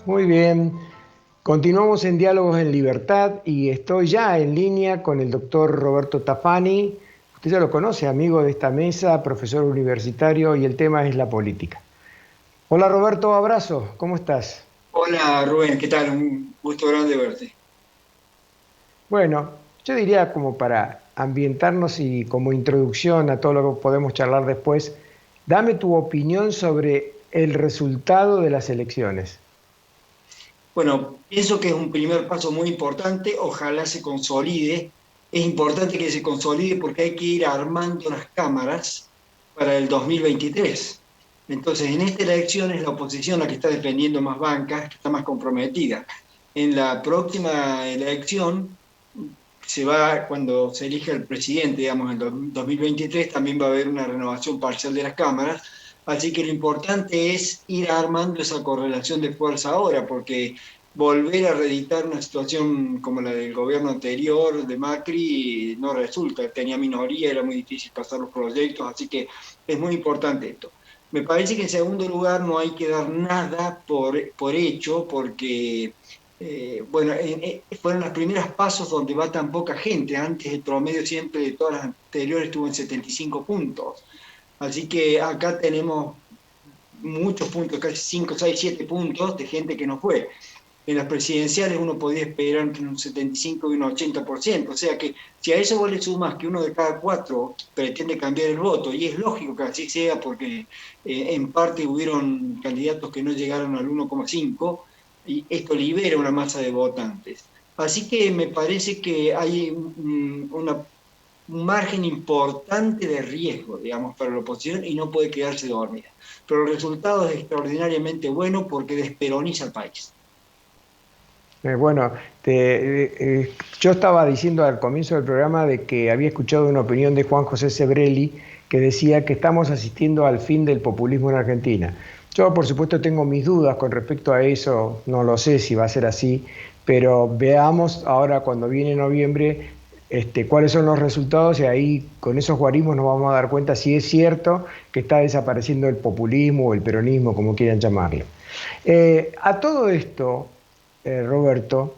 Muy bien. Continuamos en Diálogos en Libertad y estoy ya en línea con el doctor Roberto Tafani. Usted ya lo conoce, amigo de esta mesa, profesor universitario, y el tema es la política. Hola Roberto, abrazo, ¿cómo estás? Hola Rubén, ¿qué tal? Un gusto grande verte. Bueno, yo diría como para ambientarnos y como introducción a todo lo que podemos charlar después, dame tu opinión sobre el resultado de las elecciones. Bueno, pienso que es un primer paso muy importante, ojalá se consolide. Es importante que se consolide porque hay que ir armando las cámaras para el 2023. Entonces, en esta elección es la oposición la que está defendiendo más bancas, que está más comprometida. En la próxima elección cuando se elija el presidente, digamos, en el 2023, también va a haber una renovación parcial de las cámaras. Así que lo importante es ir armando esa correlación de fuerza ahora, porque volver a reeditar una situación como la del gobierno anterior de Macri no resulta. Tenía minoría, era muy difícil pasar los proyectos, así que es muy importante esto. Me parece que en segundo lugar no hay que dar nada por hecho, porque bueno, fueron los primeros pasos donde va tan poca gente. Antes el promedio siempre de todas las anteriores estuvo en 75 puntos. Así que acá tenemos muchos puntos, casi 5, 6, 7 puntos de gente que no fue. En las presidenciales uno podía esperar entre un 75 y un 80%. O sea que si a eso vos le sumas que uno de cada cuatro pretende cambiar el voto, y es lógico que así sea porque en parte hubieron candidatos que no llegaron al 1,5, y esto libera una masa de votantes. Así que me parece que hay un margen importante de riesgo, digamos, para la oposición y no puede quedarse dormida. Pero el resultado es extraordinariamente bueno porque desperoniza al país. Bueno, yo estaba diciendo al comienzo del programa de que había escuchado una opinión de Juan José Sebrelli que decía que estamos asistiendo al fin del populismo en Argentina. Yo, por supuesto, tengo mis dudas con respecto a eso, no lo sé si va a ser así, pero veamos ahora cuando viene noviembre cuáles son los resultados y ahí con esos guarismos nos vamos a dar cuenta si es cierto que está desapareciendo el populismo o el peronismo, como quieran llamarlo. A todo esto, Roberto,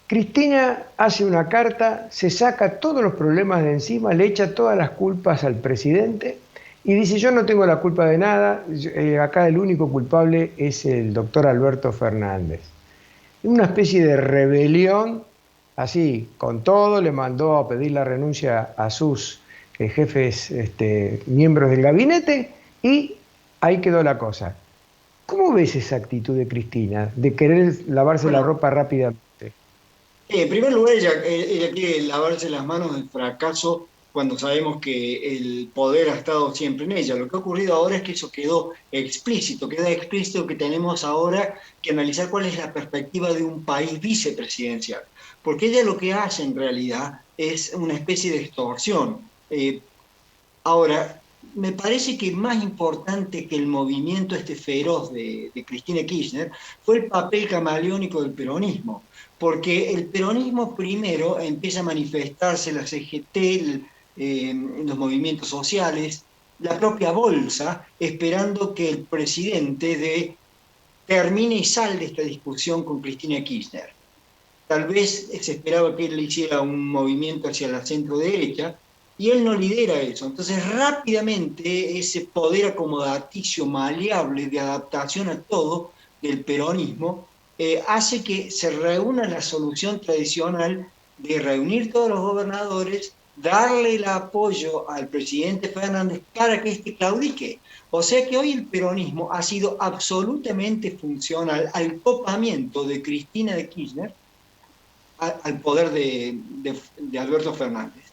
Cristina hace una carta, se saca todos los problemas de encima, le echa todas las culpas al presidente y dice, yo no tengo la culpa de nada, acá el único culpable es el doctor Alberto Fernández. Una especie de rebelión, así, con todo, le mandó a pedir la renuncia a sus jefes, miembros del gabinete y ahí quedó la cosa. ¿Cómo ves esa actitud de Cristina, de querer lavarse la Bueno, ropa rápidamente? en primer lugar, ella quiere lavarse las manos del fracaso cuando sabemos que el poder ha estado siempre en ella. Lo que ha ocurrido ahora es que eso queda explícito que tenemos ahora que analizar cuál es la perspectiva de un país vicepresidencial. Porque ella lo que hace en realidad es una especie de extorsión. Ahora, me parece que más importante que el movimiento este feroz de Cristina Kirchner fue el papel camaleónico del peronismo, porque el peronismo primero empieza a manifestarse, la CGT, los movimientos sociales, la propia bolsa, esperando que el presidente termine y salde esta discusión con Cristina Kirchner. Tal vez se esperaba que él hiciera un movimiento hacia la centro derecha y él no lidera eso. Entonces rápidamente ese poder acomodaticio, maleable de adaptación a todo del peronismo hace que se reúna la solución tradicional de reunir todos los gobernadores, darle el apoyo al presidente Fernández para que éste claudique. O sea que hoy el peronismo ha sido absolutamente funcional al copamiento de Cristina de Kirchner al poder de Alberto Fernández.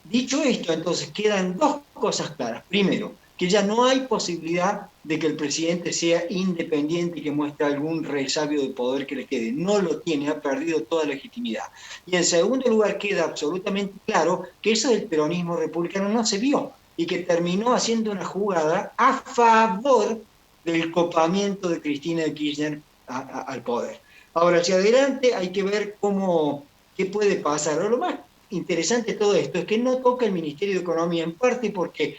Dicho esto, entonces quedan dos cosas claras. Primero, que ya no hay posibilidad de que el presidente sea independiente y que muestre algún resabio de poder que le quede. No lo tiene, ha perdido toda legitimidad. Y en segundo lugar, queda absolutamente claro que eso del peronismo republicano no se vio y que terminó haciendo una jugada a favor del copamiento de Cristina de Kirchner al poder. Ahora, hacia adelante hay que ver qué puede pasar. Lo más interesante de todo esto es que no toca el Ministerio de Economía en parte porque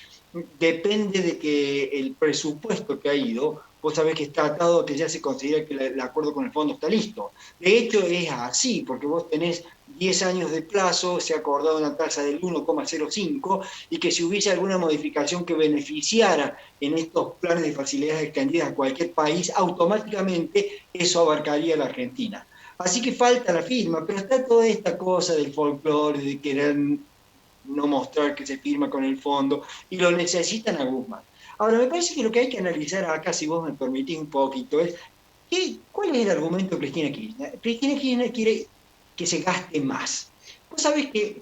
depende de que el presupuesto que ha ido vos sabés que está atado, que ya se considera que el acuerdo con el fondo está listo. De hecho, es así, porque vos tenés 10 años de plazo, se ha acordado una tasa del 1,05 y que si hubiese alguna modificación que beneficiara en estos planes de facilidades extendidas a cualquier país, automáticamente eso abarcaría a la Argentina. Así que falta la firma, pero está toda esta cosa del folclore, de querer no mostrar que se firma con el fondo, y lo necesitan a Guzmán. Ahora, me parece que lo que hay que analizar acá, si vos me permitís un poquito, es ¿cuál es el argumento de Cristina Kirchner? Cristina Kirchner quiere que se gaste más. Vos sabés que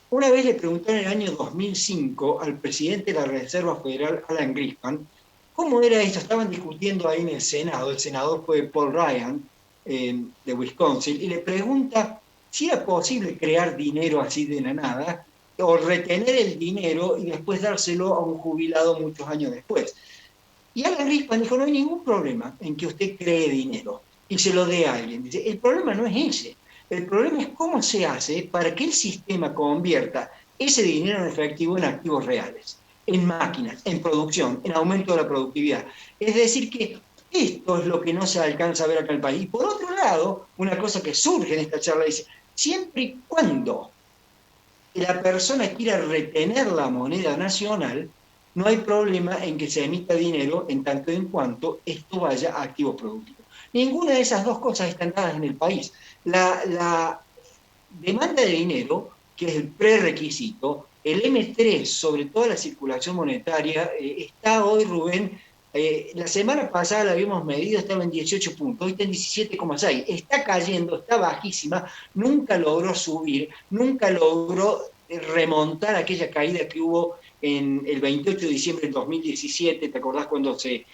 una vez le preguntó en el año 2005 al presidente de la Reserva Federal, Alan Greenspan, cómo era esto. Estaban discutiendo ahí en el Senado, el senador fue Paul Ryan, de Wisconsin, y le pregunta si era posible crear dinero así de la nada, o retener el dinero y después dárselo a un jubilado muchos años después. Y Alan Greenspan dijo, no hay ningún problema en que usted cree dinero y se lo dé a alguien. Dice, el problema no es ese. El problema es cómo se hace para que el sistema convierta ese dinero en efectivo en activos reales, en máquinas, en producción, en aumento de la productividad. Es decir, que esto es lo que no se alcanza a ver acá en el país. Y por otro lado, una cosa que surge en esta charla dice, siempre y cuando la persona quiera retener la moneda nacional, no hay problema en que se emita dinero en tanto en cuanto esto vaya a activos productivos. Ninguna de esas dos cosas están dadas en el país. La demanda de dinero, que es el prerequisito, el M3 sobre toda la circulación monetaria, está hoy, Rubén, la semana pasada la habíamos medido, estaba en 18 puntos, hoy está en 17,6, está cayendo, está bajísima, nunca logró subir, nunca logró remontar aquella caída que hubo en el 28 de diciembre del 2017, ¿te acordás cuando se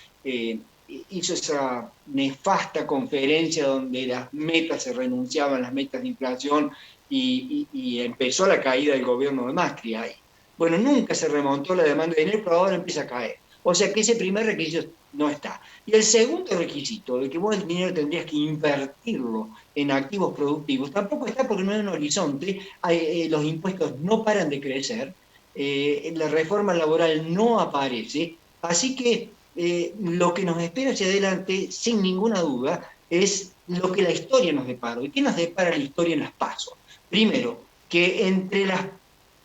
hizo esa nefasta conferencia donde las metas se renunciaban, las metas de inflación, y empezó la caída del gobierno de Macri ahí? Bueno, nunca se remontó la demanda de dinero, pero ahora empieza a caer. O sea que ese primer requisito no está. Y el segundo requisito, de que vos el dinero tendrías que invertirlo en activos productivos, tampoco está porque no hay un horizonte, los impuestos no paran de crecer, la reforma laboral no aparece, así que lo que nos espera hacia adelante, sin ninguna duda, es lo que la historia nos depara. ¿Y qué nos depara la historia en las PASO? Primero, que entre las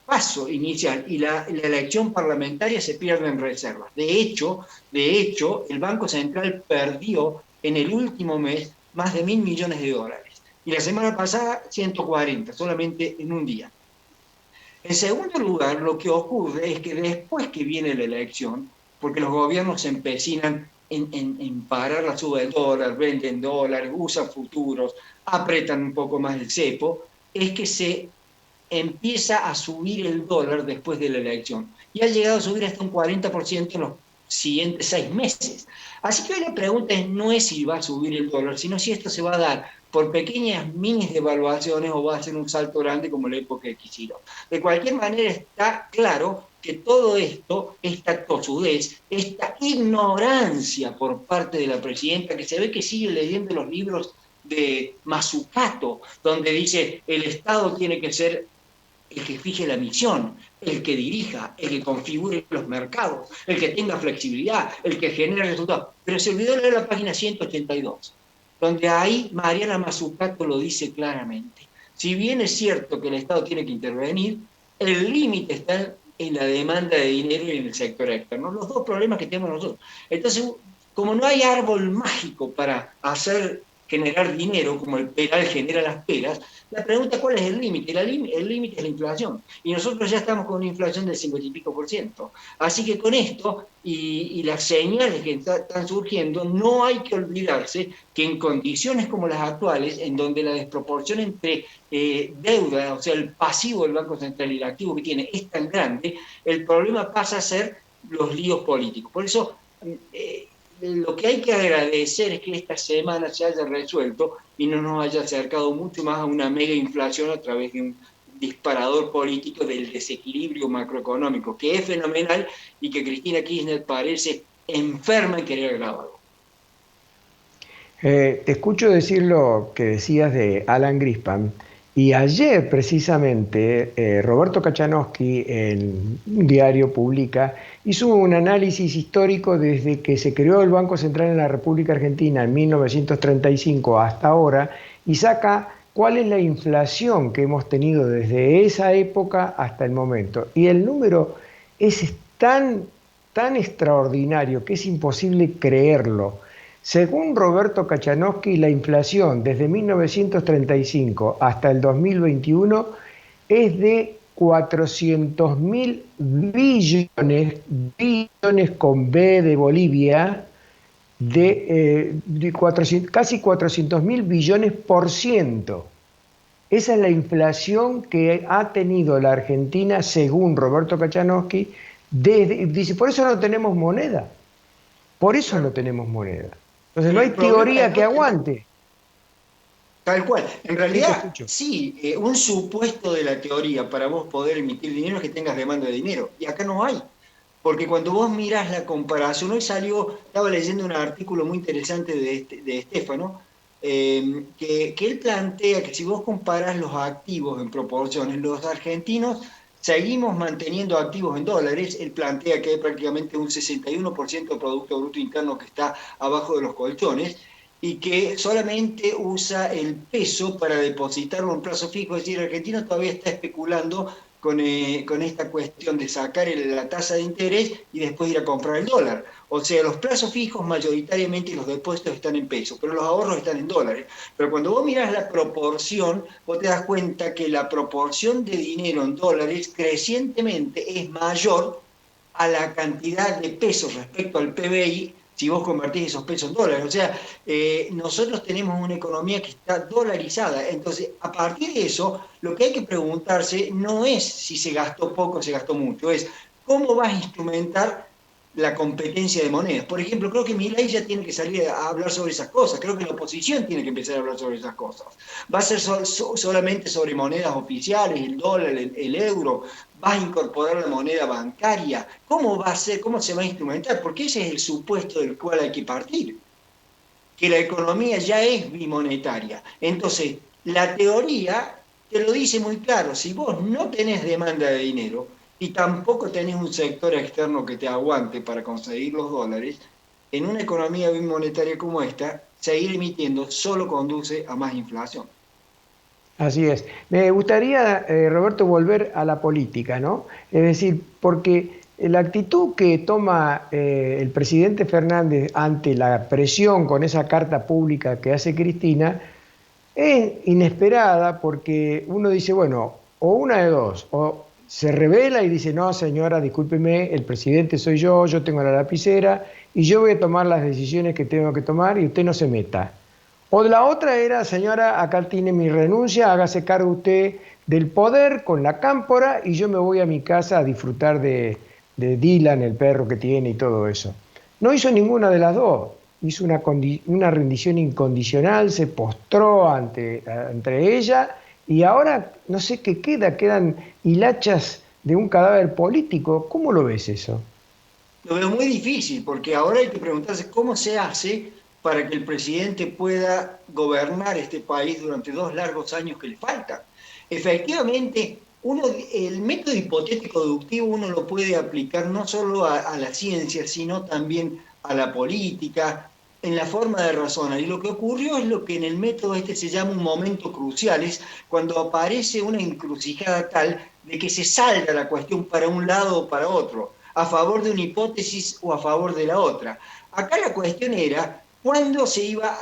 PASO inicial y la elección parlamentaria se pierden reservas. De hecho, el Banco Central perdió en el último mes más de $1.000 millones. Y la semana pasada 140, solamente en un día. En segundo lugar, lo que ocurre es que después que viene la elección, porque los gobiernos se empecinan en parar la suba del dólar, venden dólares, usan futuros, apretan un poco más el cepo, es que se empieza a subir el dólar después de la elección. Y ha llegado a subir hasta un 40% en los siguientes 6 meses. Así que hoy la pregunta no es si va a subir el dólar, sino si esto se va a dar por pequeñas minis devaluaciones o va a ser un salto grande como la época de Kicillof. De cualquier manera está claro que todo esto, esta tosudez, esta ignorancia por parte de la presidenta, que se ve que sigue leyendo los libros de Mazzucato, donde dice el Estado tiene que ser el que fije la misión, el que dirija, el que configure los mercados, el que tenga flexibilidad, el que genere resultados. Pero se olvidó leer la página 182, donde ahí Mariana Mazzucato lo dice claramente. Si bien es cierto que el Estado tiene que intervenir, el límite está en la demanda de dinero y en el sector externo, los dos problemas que tenemos nosotros. Entonces, como no hay árbol mágico para generar dinero, como el peral genera las peras, la pregunta es cuál es el límite. El límite es la inflación. Y nosotros ya estamos con una inflación del 50 y pico por ciento. Así que con esto y las señales que están surgiendo, no hay que olvidarse que en condiciones como las actuales, en donde la desproporción entre deuda, o sea, el pasivo del Banco Central y el activo que tiene es tan grande, el problema pasa a ser los líos políticos. Por eso, lo que hay que agradecer es que esta semana se haya resuelto y no nos haya acercado mucho más a una mega inflación a través de un disparador político del desequilibrio macroeconómico, que es fenomenal y que Cristina Kirchner parece enferma en querer agravarlo. Te escucho decir lo que decías de Alan Greenspan Y ayer precisamente Roberto Kachanowski en un diario publica, hizo un análisis histórico desde que se creó el Banco Central en la República Argentina en 1935 hasta ahora y saca cuál es la inflación que hemos tenido desde esa época hasta el momento. Y el número es tan extraordinario que es imposible creerlo. Según Roberto Kachanowski, la inflación desde 1935 hasta el 2021 es de 400.000 billones con B de Bolivia, de 400, casi 400.000 billones por ciento. Esa es la inflación que ha tenido la Argentina, según Roberto Kachanowski, dice, por eso no tenemos moneda. Por eso no tenemos moneda. Entonces no Pero hay el problema es teoría que no tener, aguante. tal cual. En Sí, te realidad, escucho. sí, un supuesto de la teoría para vos poder emitir dinero es que tengas demanda de dinero. Y acá no hay. Porque cuando vos mirás la comparación, hoy salió, estaba leyendo un artículo muy interesante de Estefano, que él plantea que si vos comparás los activos en proporciones, los argentinos seguimos manteniendo activos en dólares. Él plantea que hay prácticamente un 61% del Producto Bruto Interno que está abajo de los colchones y que solamente usa el peso para depositarlo en plazo fijo. Es decir, el argentino todavía está especulando con esta cuestión de sacar la tasa de interés y después ir a comprar el dólar. O sea, los plazos fijos mayoritariamente los depósitos están en pesos, pero los ahorros están en dólares. Pero cuando vos mirás la proporción, vos te das cuenta que la proporción de dinero en dólares crecientemente es mayor a la cantidad de pesos respecto al PBI si vos convertís esos pesos en dólares. O sea, nosotros tenemos una economía que está dolarizada. Entonces, a partir de eso, lo que hay que preguntarse no es si se gastó poco o se gastó mucho, es cómo vas a instrumentar la competencia de monedas. Por ejemplo, creo que Milei ya tiene que salir a hablar sobre esas cosas. Creo que la oposición tiene que empezar a hablar sobre esas cosas. Va a ser solamente sobre monedas oficiales, el dólar, el euro. Va a incorporar la moneda bancaria. ¿Cómo va a ser? ¿Cómo se va a instrumentar? Porque ese es el supuesto del cual hay que partir, que la economía ya es bimonetaria. Entonces, la teoría te lo dice muy claro, si vos no tenés demanda de dinero y tampoco tenés un sector externo que te aguante para conseguir los dólares, en una economía bimonetaria como esta, seguir emitiendo solo conduce a más inflación. Así es. Me gustaría, Roberto, volver a la política, ¿no? Es decir, porque la actitud que toma el presidente Fernández ante la presión con esa carta pública que hace Cristina es inesperada porque uno dice, bueno, o una de dos, o se revela y dice, no, señora, discúlpeme, el presidente soy yo tengo la lapicera y yo voy a tomar las decisiones que tengo que tomar y usted no se meta. O la otra era, señora, acá tiene mi renuncia, hágase cargo usted del poder con la cámpora y yo me voy a mi casa a disfrutar de Dylan, el perro que tiene y todo eso. No hizo ninguna de las dos, hizo una rendición incondicional, se postró ante ella y ahora no sé qué quedan hilachas de un cadáver político. ¿Cómo lo ves eso? Lo veo muy difícil, porque ahora hay que preguntarse cómo se hace para que el presidente pueda gobernar este país durante 2 largos años que le faltan. Efectivamente, el método hipotético deductivo uno lo puede aplicar no solo a la ciencia, sino también a la política, en la forma de razonar. Y lo que ocurrió es lo que en el método este se llama un momento crucial, es cuando aparece una encrucijada tal de que se salga la cuestión para un lado o para otro, a favor de una hipótesis o a favor de la otra. Acá la cuestión era cuándo se iba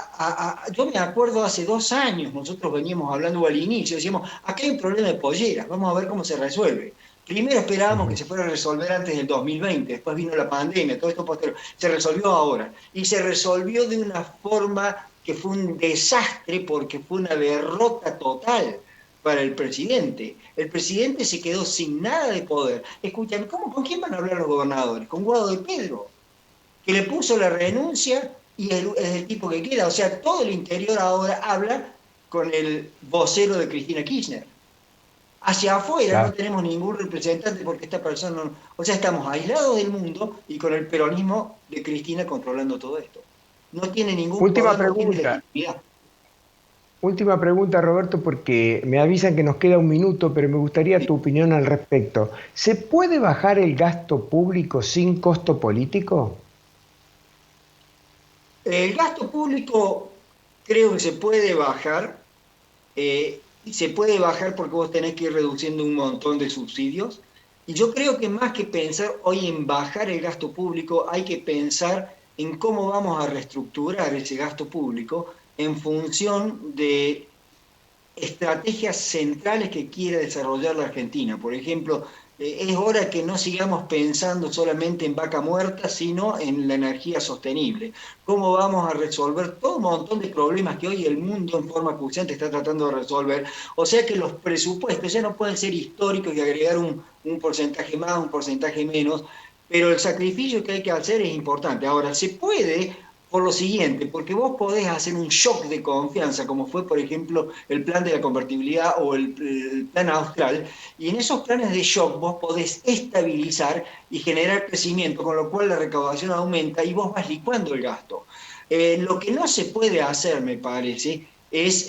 yo me acuerdo hace 2 años, nosotros veníamos hablando al inicio, decíamos, acá hay un problema de polleras, vamos a ver cómo se resuelve. Primero esperábamos que se fuera a resolver antes del 2020, después vino la pandemia, todo esto posterior. Se resolvió ahora. Y se resolvió de una forma que fue un desastre porque fue una derrota total para el presidente. El presidente se quedó sin nada de poder. Escuchan, ¿con quién van a hablar los gobernadores? Con Guado de Pedro, que le puso la renuncia y es el tipo que queda. O sea, todo el interior ahora habla con el vocero de Cristina Kirchner. Hacia afuera no Claro. tenemos ningún representante porque esta persona no. O sea, estamos aislados del mundo y con el peronismo de Cristina controlando todo esto. No tiene ningún Última poder, no tiene pregunta. legitimidad. última pregunta, Roberto, porque me avisan que nos queda un minuto, pero me gustaría tu opinión al respecto. ¿Se puede bajar el gasto público sin costo político? El gasto público creo que se puede bajar, y se puede bajar porque vos tenés que ir reduciendo un montón de subsidios. Y yo creo que más que pensar hoy en bajar el gasto público, hay que pensar en cómo vamos a reestructurar ese gasto público en función de estrategias centrales que quiere desarrollar la Argentina. Por ejemplo, es hora que no sigamos pensando solamente en vaca muerta, sino en la energía sostenible. ¿Cómo vamos a resolver todo un montón de problemas que hoy el mundo en forma acuciante está tratando de resolver? O sea que los presupuestos ya no pueden ser históricos y agregar un porcentaje más, un porcentaje menos, pero el sacrificio que hay que hacer es importante. Ahora, se puede por lo siguiente, porque vos podés hacer un shock de confianza, como fue, por ejemplo, el plan de la convertibilidad o el plan austral, y en esos planes de shock vos podés estabilizar y generar crecimiento, con lo cual la recaudación aumenta y vos vas licuando el gasto. Lo que no se puede hacer, me parece, es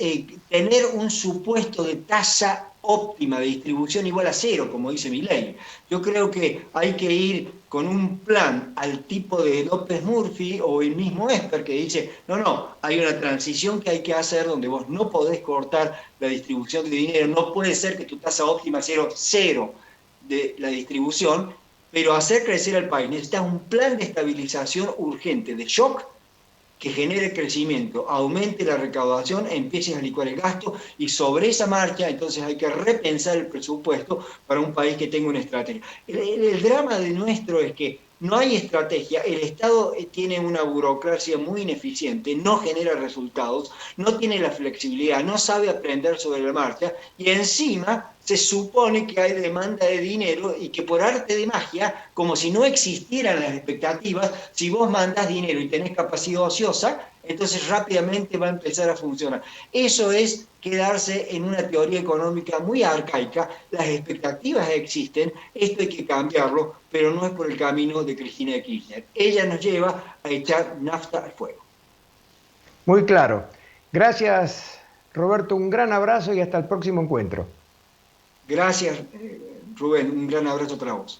tener un supuesto de tasa óptima de distribución igual a cero, como dice mi ley. Yo creo que hay que ir con un plan al tipo de López Murphy o el mismo Esper que dice, no, no, hay una transición que hay que hacer donde vos no podés cortar la distribución de dinero, no puede ser que tu tasa óptima sea cero de la distribución, pero hacer crecer al país necesitas un plan de estabilización urgente, de shock, que genere crecimiento, aumente la recaudación, empiece a licuar el gasto y sobre esa marcha entonces hay que repensar el presupuesto para un país que tenga una estrategia. El drama de nuestro es que no hay estrategia, el Estado tiene una burocracia muy ineficiente, no genera resultados, no tiene la flexibilidad, no sabe aprender sobre la marcha y encima se supone que hay demanda de dinero y que por arte de magia, como si no existieran las expectativas, si vos mandás dinero y tenés capacidad ociosa, entonces rápidamente va a empezar a funcionar. Eso es quedarse en una teoría económica muy arcaica, las expectativas existen, esto hay que cambiarlo, pero no es por el camino de Cristina de Kirchner. Ella nos lleva a echar nafta al fuego. Muy claro. Gracias, Roberto. Un gran abrazo y hasta el próximo encuentro. Gracias, Rubén, un gran abrazo para vos.